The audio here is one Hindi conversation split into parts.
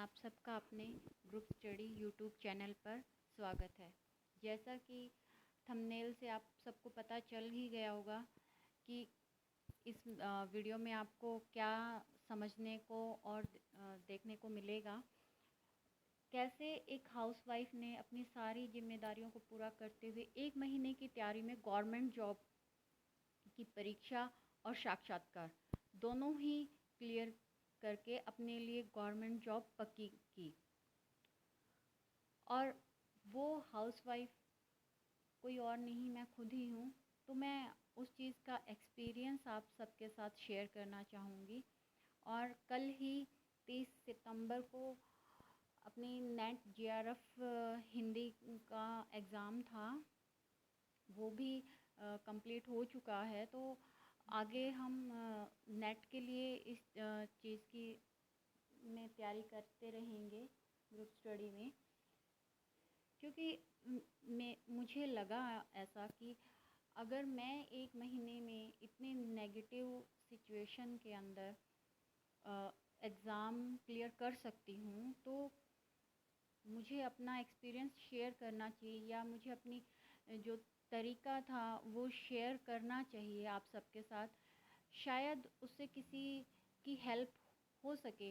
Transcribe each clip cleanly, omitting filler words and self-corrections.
आप सबका अपने ग्रुप स्टडी यूट्यूब चैनल पर स्वागत है। जैसा कि थंबनेल से आप सबको पता चल ही गया होगा कि इस वीडियो में आपको क्या समझने को और देखने को मिलेगा। कैसे एक हाउसवाइफ ने अपनी सारी जिम्मेदारियों को पूरा करते हुए 1 महीने की तैयारी में गवर्नमेंट जॉब की परीक्षा और साक्षात्कार दोनों ही क्लियर करके अपने लिए गवर्नमेंट जॉब पक्की की। और वो हाउसवाइफ कोई और नहीं, मैं खुद ही हूँ। तो मैं उस चीज़ का एक्सपीरियंस आप सबके साथ शेयर करना चाहूँगी। और कल ही 30 सितंबर को अपनी नेट जेआरएफ हिंदी का एग्ज़ाम था, वो भी कंप्लीट हो चुका है। तो आगे हम नेट के लिए इस चीज़ की में तैयारी करते रहेंगे ग्रुप स्टडी में, क्योंकि मुझे लगा ऐसा कि अगर मैं 1 महीने में इतने नेगेटिव सिचुएशन के अंदर एग्ज़ाम क्लियर कर सकती हूँ, तो मुझे अपना एक्सपीरियंस शेयर करना चाहिए, या मुझे अपनी जो तरीका था वो शेयर करना चाहिए आप सबके साथ। शायद उससे किसी की हेल्प हो सके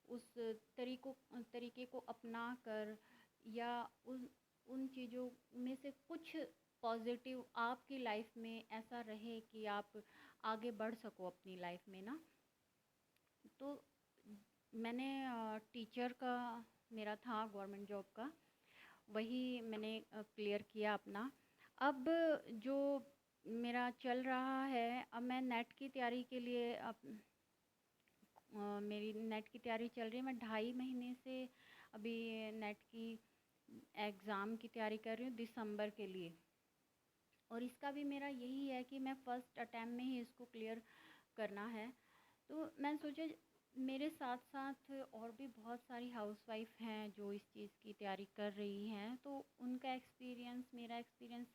उस तरीके को अपना कर, या उन चीज़ों में से कुछ पॉजिटिव आपकी लाइफ में ऐसा रहे कि आप आगे बढ़ सको अपनी लाइफ में ना। तो मैंने टीचर का मेरा था गवर्नमेंट जॉब का, वही मैंने क्लियर किया अपना। अब जो मेरा चल रहा है, अब मैं नेट की तैयारी के लिए मेरी नेट की तैयारी चल रही है। मैं 2.5 महीने से अभी नेट की एग्ज़ाम की तैयारी कर रही हूँ दिसंबर के लिए। और इसका भी मेरा यही है कि मैं फ़र्स्ट अटैम्प्ट में ही इसको क्लियर करना है। तो मैं सोचा मेरे साथ साथ और भी बहुत सारी हाउसवाइफ हैं जो इस चीज़ की तैयारी कर रही हैं, तो उनका एक्सपीरियंस मेरा एक्सपीरियंस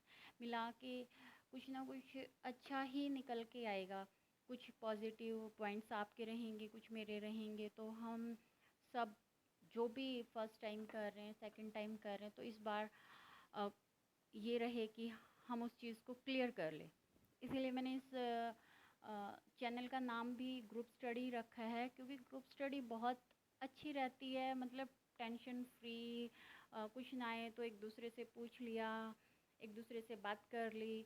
मिला के कुछ ना कुछ अच्छा ही निकल के आएगा। कुछ पॉजिटिव पॉइंट्स आपके रहेंगे, कुछ मेरे रहेंगे, तो हम सब जो भी फर्स्ट टाइम कर रहे हैं, सेकंड टाइम कर रहे हैं, तो इस बार ये रहे कि हम उस चीज़ को क्लियर कर लें। इसीलिए मैंने इस चैनल का नाम भी ग्रुप स्टडी रखा है, क्योंकि ग्रुप स्टडी बहुत अच्छी रहती है। मतलब टेंशन फ्री, कुछ ना आए तो एक दूसरे से पूछ लिया, एक दूसरे से बात कर ली,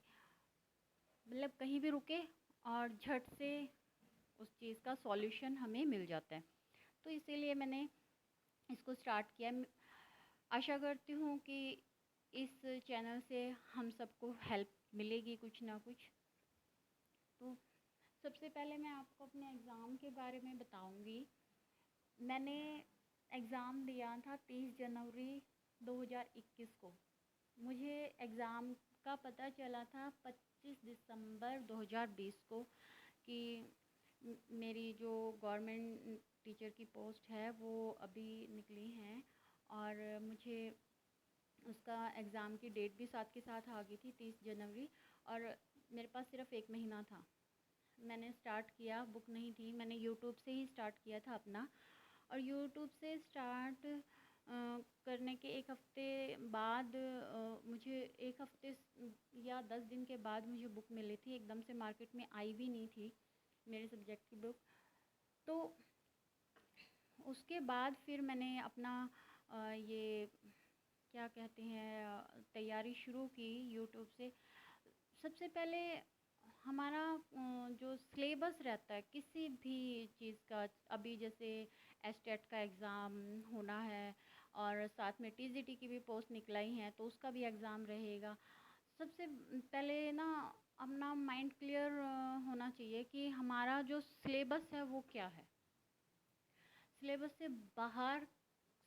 मतलब कहीं भी रुके और झट से उस चीज़ का सॉल्यूशन हमें मिल जाता है। तो इसीलिए मैंने इसको स्टार्ट किया। आशा करती हूँ कि इस चैनल से हम सबको हेल्प मिलेगी कुछ ना कुछ। तो सबसे पहले मैं आपको अपने एग्ज़ाम के बारे में बताऊंगी। मैंने एग्ज़ाम दिया था 30 जनवरी 2021 को। मुझे एग्ज़ाम का पता चला था 25 दिसंबर 2020 को कि मेरी जो गवर्नमेंट टीचर की पोस्ट है वो अभी निकली हैं, और मुझे उसका एग्ज़ाम की डेट भी साथ के साथ आ गई थी 30 जनवरी। और मेरे पास सिर्फ 1 महीना था। मैंने स्टार्ट किया, बुक नहीं थी, मैंने यूट्यूब से ही स्टार्ट किया था अपना। और यूट्यूब से स्टार्ट करने के 1 हफ़्ते बाद मुझे 1 हफ़्ते या 10 दिन के बाद मुझे बुक मिली थी। एकदम से मार्केट में आई भी नहीं थी मेरे सब्जेक्ट की बुक। तो उसके बाद फिर मैंने अपना ये क्या कहते हैं तैयारी शुरू की यूट्यूब से। सबसे पहले हमारा जो सिलेबस रहता है किसी भी चीज़ का, अभी जैसे एस्टेट का एग्ज़ाम होना है और साथ में टीजीटी की भी पोस्ट निकलाई हैं, तो उसका भी एग्ज़ाम रहेगा। सबसे पहले ना अपना माइंड क्लियर होना चाहिए कि हमारा जो सिलेबस है वो क्या है। सिलेबस से बाहर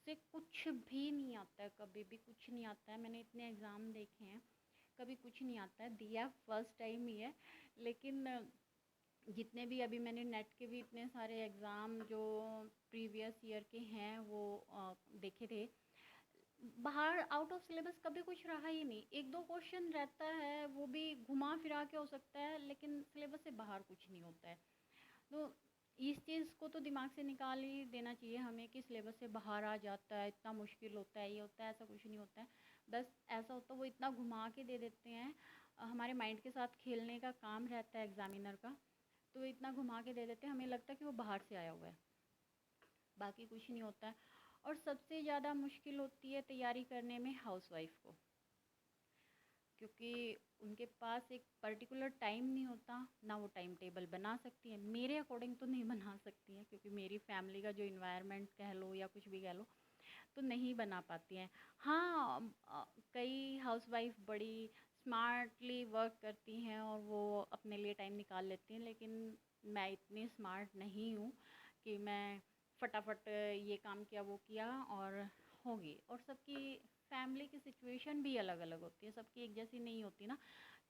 से कुछ भी नहीं आता है, कभी भी कुछ नहीं आता है। मैंने इतने एग्ज़ाम देखे हैं, कभी कुछ नहीं आता है। दिया फर्स्ट टाइम ही है, लेकिन जितने भी अभी मैंने नेट के भी इतने सारे एग्ज़ाम जो प्रीवियस ईयर के हैं वो देखे थे, बाहर आउट ऑफ सिलेबस कभी कुछ रहा ही नहीं। 1-2 क्वेश्चन रहता है, वो भी घुमा फिरा के हो सकता है, लेकिन सिलेबस से बाहर कुछ नहीं होता है। तो इस चीज़ को तो दिमाग से निकाल ही देना चाहिए हमें कि सिलेबस से बाहर आ जाता है, इतना मुश्किल होता है, ये होता है, ऐसा कुछ नहीं होता है। बस ऐसा होता है वो इतना घुमा के दे देते हैं, हमारे माइंड के साथ खेलने का काम रहता है एग्ज़ामिनर का, तो इतना घुमा के दे देते हैं, हमें लगता है कि वो बाहर से आया हुआ है, बाकी कुछ नहीं होता है। और सबसे ज़्यादा मुश्किल होती है तैयारी करने में हाउसवाइफ़ को, क्योंकि उनके पास एक पर्टिकुलर टाइम नहीं होता, ना वो टाइम टेबल बना सकती है, मेरे अकॉर्डिंग तो नहीं बना सकती हैं, क्योंकि मेरी फैमिली का जो इन्वायरमेंट कह लो या कुछ भी कह लो, तो नहीं बना पाती हैं। हाँ, कई हाउसवाइफ बड़ी स्मार्टली वर्क करती हैं और वो अपने लिए टाइम निकाल लेती हैं, लेकिन मैं इतनी स्मार्ट नहीं हूँ कि मैं फटाफट ये काम किया वो किया और होगी। और सबकी फैमिली की सिचुएशन भी अलग अलग होती है, सबकी एक जैसी नहीं होती ना,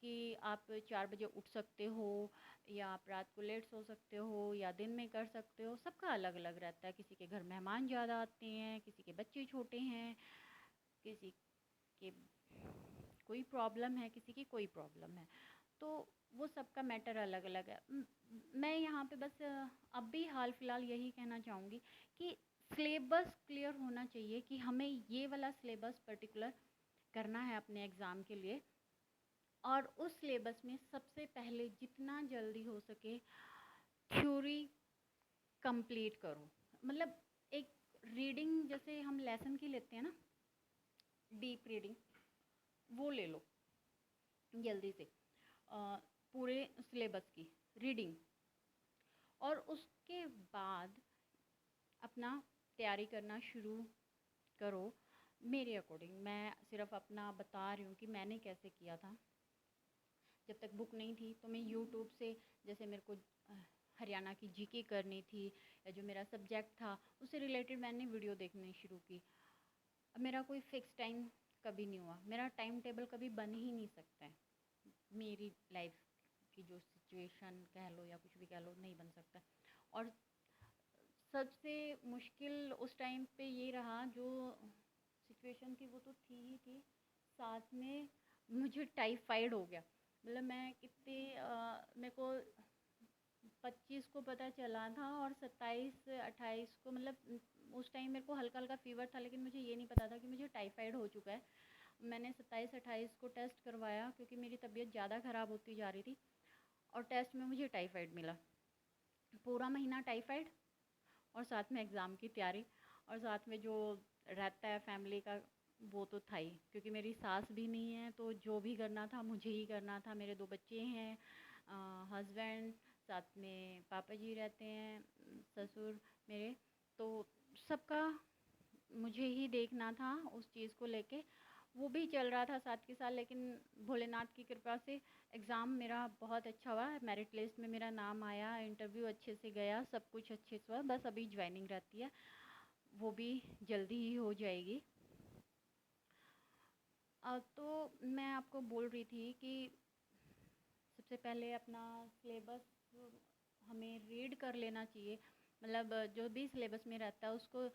कि आप 4 बजे उठ सकते हो या आप रात को लेट सो सकते हो या दिन में कर सकते हो, सबका अलग अलग रहता है। किसी के घर मेहमान ज़्यादा आते हैं, किसी के बच्चे छोटे हैं, किसी के कोई प्रॉब्लम है, किसी की कोई प्रॉब्लम है, तो वो सबका मैटर अलग अलग है। मैं यहाँ पे बस अभी हाल फिलहाल यही कहना चाहूँगी कि सिलेबस क्लियर होना चाहिए कि हमें ये वाला सिलेबस पर्टिकुलर करना है अपने एग्ज़ाम के लिए, और उस सिलेबस में सबसे पहले जितना जल्दी हो सके थ्योरी कंप्लीट करो। मतलब एक रीडिंग जैसे हम लेसन की लेते हैं ना, डीप रीडिंग, वो ले लो जल्दी से, पूरे सिलेबस की रीडिंग, और उसके बाद अपना तैयारी करना शुरू करो। मेरे अकॉर्डिंग मैं सिर्फ अपना बता रही हूँ कि मैंने कैसे किया था। जब तक बुक नहीं थी तो मैं यूट्यूब से, जैसे मेरे को हरियाणा की जीके करनी थी या जो मेरा सब्जेक्ट था उससे रिलेटेड मैंने वीडियो देखनी शुरू की। अब मेरा कोई फ़िक्स टाइम कभी नहीं हुआ, मेरा टाइम टेबल कभी बन ही नहीं सकता है, मेरी लाइफ की जो सिचुएशन कह लो या कुछ भी कह लो नहीं बन सकता। और सबसे मुश्किल उस टाइम पे ये रहा, जो सिचुएशन थी वो तो थी ही थी, साथ में मुझे टाइफाइड हो गया। मतलब मैं कितने मेरे को 25 को पता चला था और 27-28 को, मतलब उस टाइम मेरे को हल्का हल्का फ़ीवर था, लेकिन मुझे ये नहीं पता था कि मुझे टाइफाइड हो चुका है। मैंने 27-28 को टेस्ट करवाया क्योंकि मेरी तबीयत ज़्यादा ख़राब होती जा रही थी, और टेस्ट में मुझे टाइफाइड मिला। पूरा महीना टाइफाइड, और साथ में एग्ज़ाम की तैयारी, और साथ में जो रहता है फैमिली का वो तो था ही, क्योंकि मेरी सास भी नहीं है, तो जो भी करना था मुझे ही करना था। मेरे 2 बच्चे हैं, हस्बैंड, साथ में पापा जी रहते हैं, ससुर मेरे, तो सबका मुझे ही देखना था उस चीज़ को लेके। वो भी चल रहा था साथ के साथ, लेकिन भोलेनाथ की कृपा से एग्ज़ाम मेरा बहुत अच्छा हुआ, मेरिट लिस्ट में मेरा नाम आया, इंटरव्यू अच्छे से गया, सब कुछ अच्छे से हुआ। बस अभी ज्वाइनिंग रहती है, वो भी जल्दी ही हो जाएगी। तो मैं आपको बोल रही थी कि सबसे पहले अपना सिलेबस हमें रीड कर लेना चाहिए। मतलब जो भी सिलेबस में रहता है उसको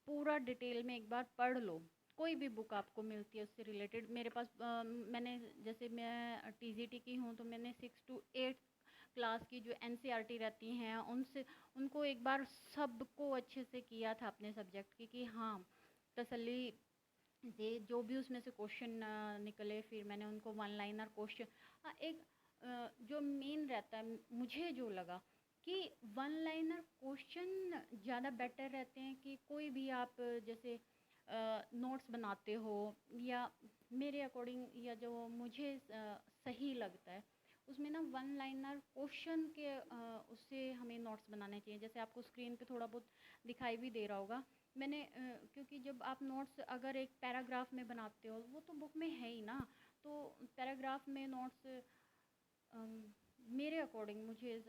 पूरा डिटेल में एक बार पढ़ लो। कोई भी बुक आपको मिलती है उससे रिलेटेड, मेरे पास मैंने, जैसे मैं टीजीटी की हूँ, तो मैंने 6 to 8 क्लास की जो एनसीईआरटी रहती हैं उनसे, उनको एक बार सबको अच्छे से किया था अपने सब्जेक्ट की, कि हाँ तसल्ली से जो भी उसमें से क्वेश्चन निकले, फिर मैंने उनको वन लाइनर क्वेश्चन, हाँ एक जो मेन रहता है, मुझे जो लगा कि वन लाइनर क्वेश्चन ज़्यादा बेटर रहते हैं। कि कोई भी आप जैसे नोट्स बनाते हो, या मेरे अकॉर्डिंग या जो मुझे सही लगता है, उसमें ना वन लाइनर क्वेश्चन के उससे हमें नोट्स बनाने चाहिए। जैसे आपको स्क्रीन पे थोड़ा बहुत दिखाई भी दे रहा होगा, मैंने क्योंकि जब आप नोट्स अगर एक पैराग्राफ में बनाते हो, वो तो बुक में है ही ना, तो पैराग्राफ में नोट्स मेरे अकॉर्डिंग मुझे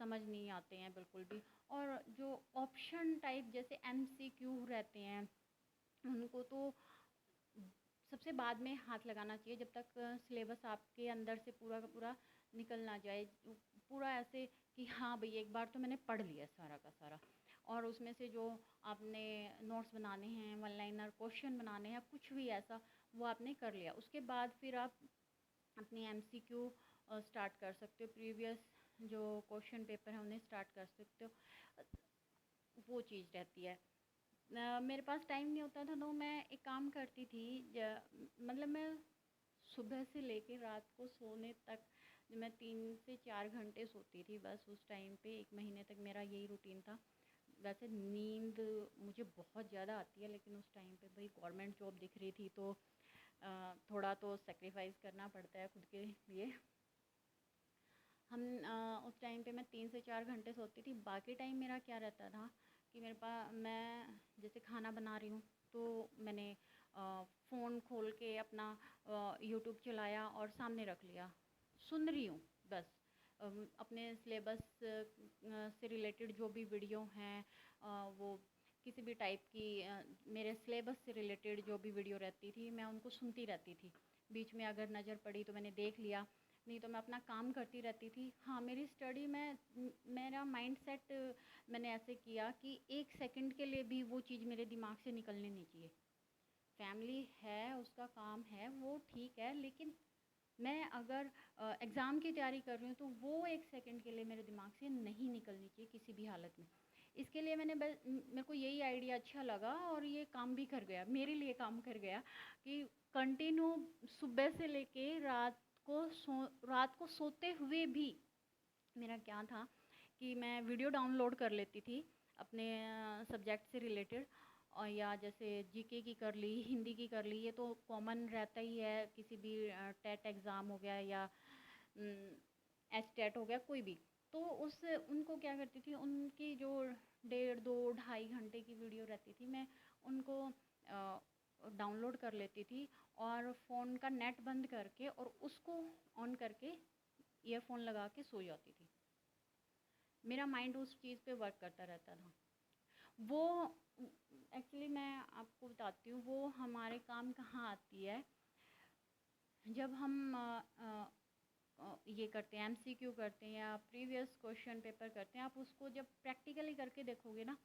समझ नहीं आते हैं बिल्कुल भी। और जो ऑप्शन टाइप जैसे एमसीक्यू रहते हैं, उनको तो सबसे बाद में हाथ लगाना चाहिए, जब तक सिलेबस आपके अंदर से पूरा का पूरा निकल ना जाए। पूरा ऐसे कि हाँ भाई एक बार तो मैंने पढ़ लिया सारा का सारा, और उसमें से जो आपने नोट्स बनाने हैं, वन लाइनर क्वेश्चन बनाने हैं, कुछ भी ऐसा वो आपने कर लिया। उसके बाद फिर आप अपनी एमसीक्यू स्टार्ट कर सकते हो, प्रीवियस जो क्वेश्चन पेपर है उन्हें स्टार्ट कर सकते हो, वो चीज़ रहती है। मेरे पास टाइम नहीं होता था तो मैं एक काम करती थी, मतलब मैं सुबह से लेके रात को सोने तक मैं 3 से 4 घंटे सोती थी बस। उस टाइम पे 1 महीने तक मेरा यही रूटीन था। वैसे नींद मुझे बहुत ज़्यादा आती है, लेकिन उस टाइम पे भाई गवर्नमेंट जॉब दिख रही थी तो थोड़ा तो सेक्रीफाइस करना पड़ता है खुद के लिए। उस टाइम पे मैं 3 से 4 घंटे सोती थी। बाकी टाइम मेरा क्या रहता था कि मेरे पास, मैं जैसे खाना बना रही हूँ तो मैंने फ़ोन खोल के अपना यूट्यूब चलाया और सामने रख लिया, सुन रही हूँ बस। अपने सिलेबस से रिलेटेड जो भी वीडियो हैं, वो किसी भी टाइप की, मेरे सिलेबस से रिलेटेड जो भी वीडियो रहती थी मैं उनको सुनती रहती थी। बीच में अगर नज़र पड़ी तो मैंने देख लिया, नहीं तो मैं अपना काम करती रहती थी। हाँ, मेरी स्टडी में मेरा माइंडसेट मैंने ऐसे किया कि 1 सेकंड के लिए भी वो चीज़ मेरे दिमाग से निकलने नहीं चाहिए। फैमिली है, उसका काम है, वो ठीक है, लेकिन मैं अगर एग्ज़ाम की तैयारी कर रही हूँ तो वो 1 सेकंड के लिए मेरे दिमाग से नहीं निकलनी चाहिए किसी भी हालत में। इसके लिए मेरे को यही आइडिया अच्छा लगा और ये काम भी कर गया, मेरे लिए काम कर गया कि कंटिन्यू सुबह से लेके रात को सोते हुए भी मेरा क्या था कि मैं वीडियो डाउनलोड कर लेती थी अपने सब्जेक्ट से रिलेटेड। और या जैसे जीके की कर ली, हिंदी की कर ली, ये तो कॉमन रहता ही है किसी भी टेट एग्ज़ाम हो गया या एच टेट हो गया, कोई भी। तो उनको क्या करती थी, उनकी जो 1.5 2 2.5 घंटे की वीडियो रहती थी, मैं उनको डाउनलोड कर लेती थी और फ़ोन का नेट बंद करके और उसको ऑन करके ईयरफोन लगा के सो जाती थी। मेरा माइंड उस चीज़ पे वर्क करता रहता था। वो एक्चुअली मैं आपको बताती हूँ वो हमारे काम कहाँ आती है, जब हम ये करते हैं, एमसीक्यू करते हैं या प्रीवियस क्वेश्चन पेपर करते हैं। आप उसको जब प्रैक्टिकली करके देखोगे ना,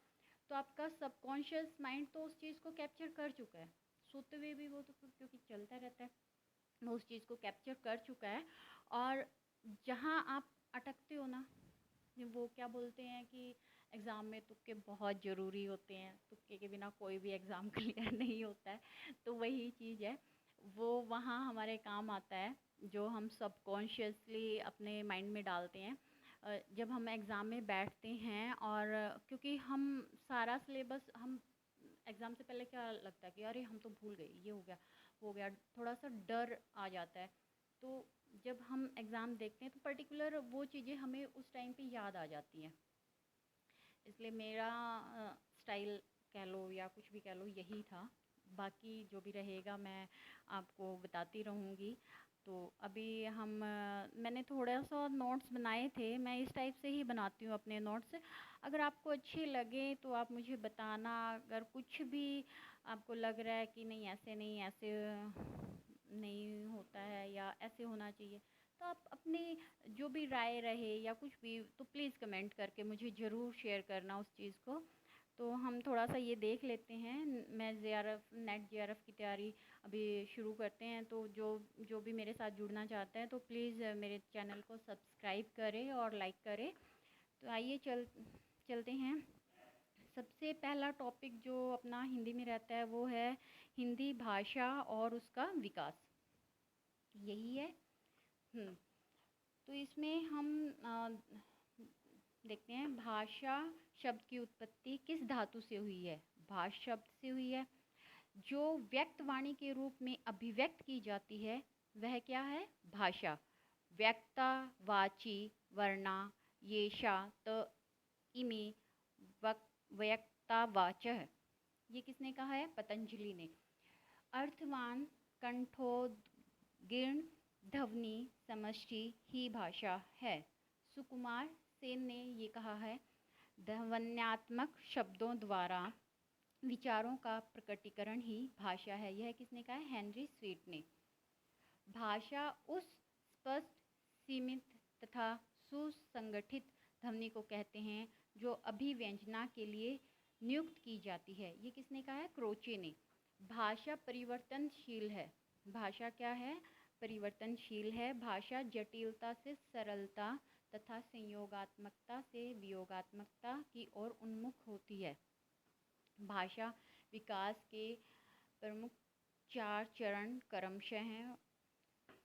तो आपका सबकॉन्शियस माइंड तो उस चीज़ को कैप्चर कर चुका है। सोते हुए भी वो तो क्योंकि चलता रहता है, वो उस चीज़ को कैप्चर कर चुका है। और जहाँ आप अटकते हो ना, वो क्या बोलते हैं कि एग्ज़ाम में तुक्के बहुत ज़रूरी होते हैं, तुक्के के बिना कोई भी एग्ज़ाम क्लियर नहीं होता है। तो वही चीज़ है, वो वहाँ हमारे काम आता है, जो हम सबकॉन्शियसली अपने माइंड में डालते हैं जब हम एग्ज़ाम में बैठते हैं। और क्योंकि हम सारा सिलेबस, हम एग्ज़ाम से पहले क्या लगता है कि अरे हम तो भूल गए, ये हो गया, वो हो गया, थोड़ा सा डर आ जाता है। तो जब हम एग्ज़ाम देखते हैं तो पर्टिकुलर वो चीज़ें हमें उस टाइम पे याद आ जाती हैं। इसलिए मेरा स्टाइल कह लो या कुछ भी कह लो, यही था। बाकी जो भी रहेगा मैं आपको बताती रहूँगी। तो अभी मैंने थोड़ा सा नोट्स बनाए थे, मैं इस टाइप से ही बनाती हूँ अपने नोट्स। अगर आपको अच्छे लगे तो आप मुझे बताना, अगर कुछ भी आपको लग रहा है कि नहीं ऐसे नहीं, ऐसे नहीं होता है या ऐसे होना चाहिए, तो आप अपनी जो भी राय रहे या कुछ भी, तो प्लीज़ कमेंट करके मुझे ज़रूर शेयर करना उस चीज़ को। तो हम थोड़ा सा ये देख लेते हैं। मैं जेआरएफ, नेट जेआरएफ की तैयारी अभी शुरू करते हैं। तो जो जो भी मेरे साथ जुड़ना चाहता है तो प्लीज़ मेरे चैनल को सब्सक्राइब करें और लाइक करें। तो आइए चलते हैं। सबसे पहला टॉपिक जो अपना हिंदी में रहता है वो है हिंदी भाषा और उसका विकास, यही है। तो इसमें हम देखते हैं भाषा शब्द की उत्पत्ति किस धातु से हुई है। भाष शब्द से हुई है। जो व्यक्त वाणी के रूप में अभिव्यक्त की जाती है वह क्या है, भाषा। व्यक्ता वाची वर्णा येषा त इमे व्यक्तावाचः, ये किसने कहा है, पतंजलि ने। अर्थवान कंठोदगीर्ण ध्वनि समष्टि ही भाषा है, सुकुमार सेन ने ये कहा है। ध्वन्यात्मक शब्दों द्वारा विचारों का प्रकटीकरण ही भाषा है, यह किसने कहा है, हेनरी स्वीट ने। भाषा उस स्पष्ट, सीमित तथा सुसंगठित ध्वनि को कहते हैं जो अभिव्यंजना के लिए नियुक्त की जाती है, ये किसने कहा है, क्रोचे ने। भाषा परिवर्तनशील है। भाषा क्या है, परिवर्तनशील है। भाषा जटिलता से सरलता, तथा संयोगात्मकता से वियोगात्मकता की ओर उन्मुख होती है। भाषा विकास के प्रमुख 4 चरण क्रमशः हैं: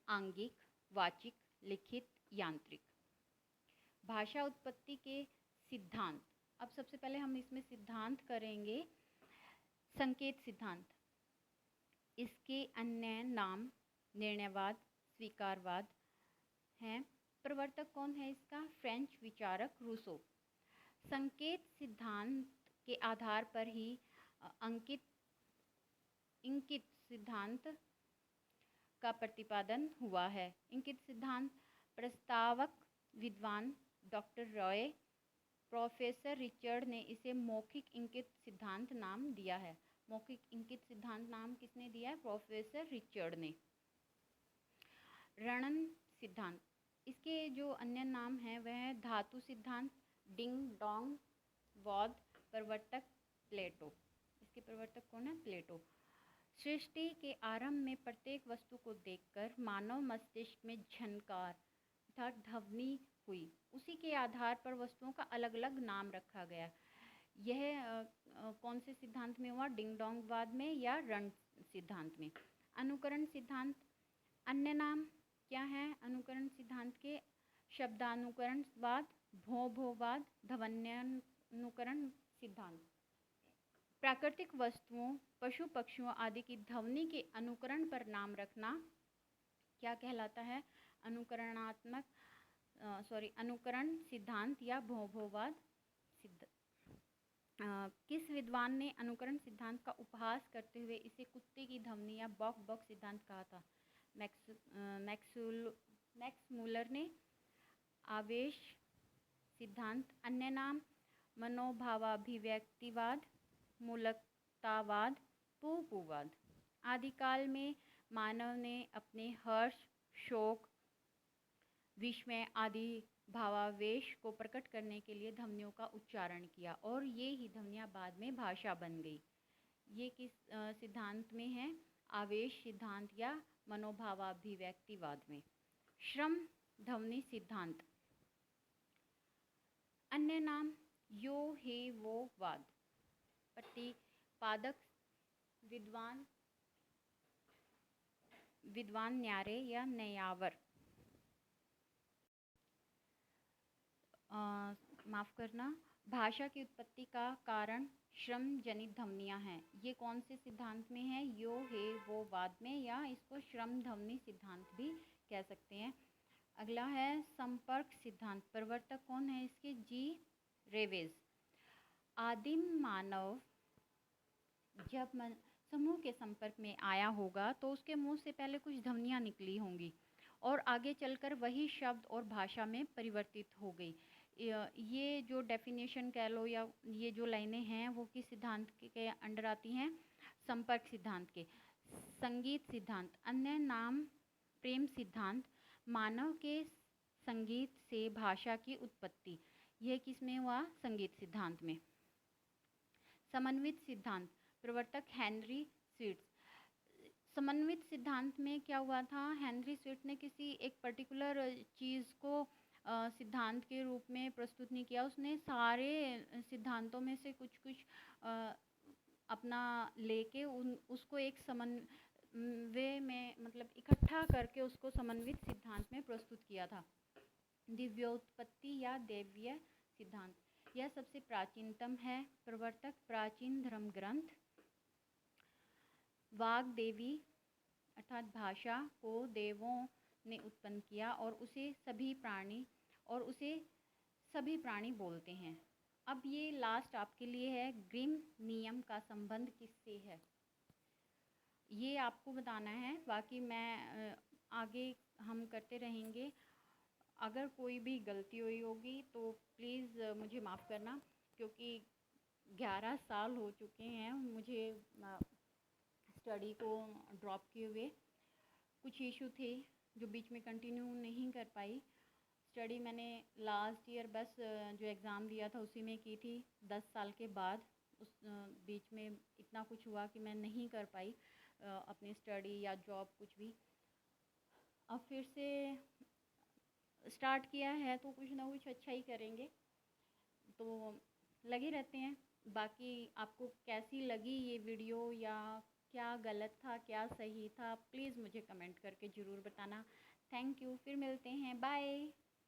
आंगिक, वाचिक, लिखित, यांत्रिक। भाषा उत्पत्ति के सिद्धांत। अब सबसे पहले हम इसमें सिद्धांत करेंगे संकेत सिद्धांत। इसके अन्य नाम निर्णयवाद, स्वीकारवाद हैं। प्रवर्तक कौन है इसका? फ्रेंच विचारक रूसो। संकेत सिद्धांत के आधार पर ही इंकित सिद्धांत का प्रतिपादन हुआ है। इंकित सिद्धांत प्रस्तावक विद्वान डॉक्टर रॉय, प्रोफेसर रिचर्ड ने इसे मौखिक इंकित सिद्धांत नाम दिया है। मौखिक इंकित सिद्धांत नाम किसने दिया है? प्रोफेसर रिचर्ड ने। रणन सिद्धांत। इसके जो अन्य नाम हैं वह है धातु सिद्धांत, डिंग डोंग वाद। प्रवर्तक प्लेटो। इसके प्रवर्तक कौन है? प्लेटो। सृष्टि के आरंभ में प्रत्येक वस्तु को देखकर मानव मस्तिष्क में झनकार अर्थात ध्वनि हुई। उसी के आधार पर वस्तुओं का अलग अलग नाम रखा गया। यह कौन से सिद्धांत में हुआ? डिंग डोंग वाद में या रण सिद्धांत में। अनुकरण सिद्धांत। अन्य नाम क्या है अनुकरण सिद्धांत के? शब्दानुकरणवाद, भोवाद, ध्वन्यानुकरण सिद्धांत। प्राकृतिक वस्तुओं, पशु पक्षियों आदि की ध्वनि के अनुकरण पर नाम रखना क्या कहलाता है? अनुकरण सिद्धांत या भोवाद सिद्ध। किस विद्वान ने अनुकरण सिद्धांत का उपहास करते हुए इसे कुत्ते की ध्वनि या बॉक बॉक सिद्धांत कहा था? मैक्स मूलर ने। आवेश सिद्धांत। अन्य नाम मनोभावाभिव्यक्तिवाद, मूलकतावाद, पूवाद। आदिकाल में मानव ने अपने हर्ष, शोक, विस्मय आदि भावावेश को प्रकट करने के लिए ध्वनियों का उच्चारण किया और ये ही ध्वनियाँ बाद में भाषा बन गई। ये किस सिद्धांत में है? आवेश सिद्धांत या मनोभावाभिव्यक्तिवाद में। श्रम ध्वनि सिद्धांत। अन्य नाम यो हे वो वाद। प्रतिपादक विद्वान न्यारे या नयावर। माफ करना। भाषा की उत्पत्ति का कारण श्रम जनित ध्वनियाँ हैं। ये कौन से सिद्धांत में है? यो हे वो वाद में, या इसको श्रम ध्वनि सिद्धांत भी कह सकते हैं। अगला है संपर्क सिद्धांत। प्रवर्तक कौन है इसके? जी रेवेज। आदिम मानव जब समूह के संपर्क में आया होगा तो उसके मुंह से पहले कुछ ध्वनियाँ निकली होंगी और आगे चलकर वही शब्द और भाषा में परिवर्तित हो गई। ये जो डेफिनेशन कह लो या ये जो लाइनें हैं वो किस सिद्धांत के अंडर आती हैं? संपर्क सिद्धांत के। संगीत सिद्धांत। अन्य नाम प्रेम सिद्धांत। मानव के संगीत से भाषा की उत्पत्ति। यह किस में हुआ? संगीत सिद्धांत में। समन्वित सिद्धांत। प्रवर्तक हेनरी स्विट्स। समन्वित सिद्धांत में क्या हुआ था? हेनरी स्विट्स ने किसी एक पर्टिकुलर चीज़ को सिद्धांत के रूप में प्रस्तुत नहीं किया। उसने सारे सिद्धांतों में से कुछ कुछ अपना लेके उसको एक समन्वय में मतलब इकट्ठा करके उसको समन्वित सिद्धांत में प्रस्तुत किया था। दिव्योत्पत्ति या दैवीय सिद्धांत। यह सबसे प्राचीनतम है। प्रवर्तक प्राचीन धर्म ग्रंथ। वाग देवी अर्थात भाषा को देवों ने उत्पन्न किया और उसे सभी प्राणी बोलते हैं। अब ये लास्ट आपके लिए है, ग्रिम नियम का संबंध किससे है ये आपको बताना है। बाकी मैं आगे हम करते रहेंगे। अगर कोई भी गलती हुई होगी तो प्लीज़ मुझे माफ़ करना, क्योंकि 11 साल हो चुके हैं मुझे स्टडी को ड्रॉप किए हुए। कुछ इशू थे जो बीच में कंटिन्यू नहीं कर पाई। स्टडी मैंने लास्ट ईयर बस जो एग्ज़ाम दिया था उसी में की थी। 10 साल के बाद उस बीच में इतना कुछ हुआ कि मैं नहीं कर पाई अपनी स्टडी या जॉब कुछ भी। अब फिर से स्टार्ट किया है तो कुछ ना कुछ अच्छा ही करेंगे, तो लगे रहते हैं। बाकी आपको कैसी लगी ये वीडियो, या क्या गलत था क्या सही था, प्लीज़ मुझे कमेंट करके ज़रूर बताना। थैंक यू, फिर मिलते हैं, बाय।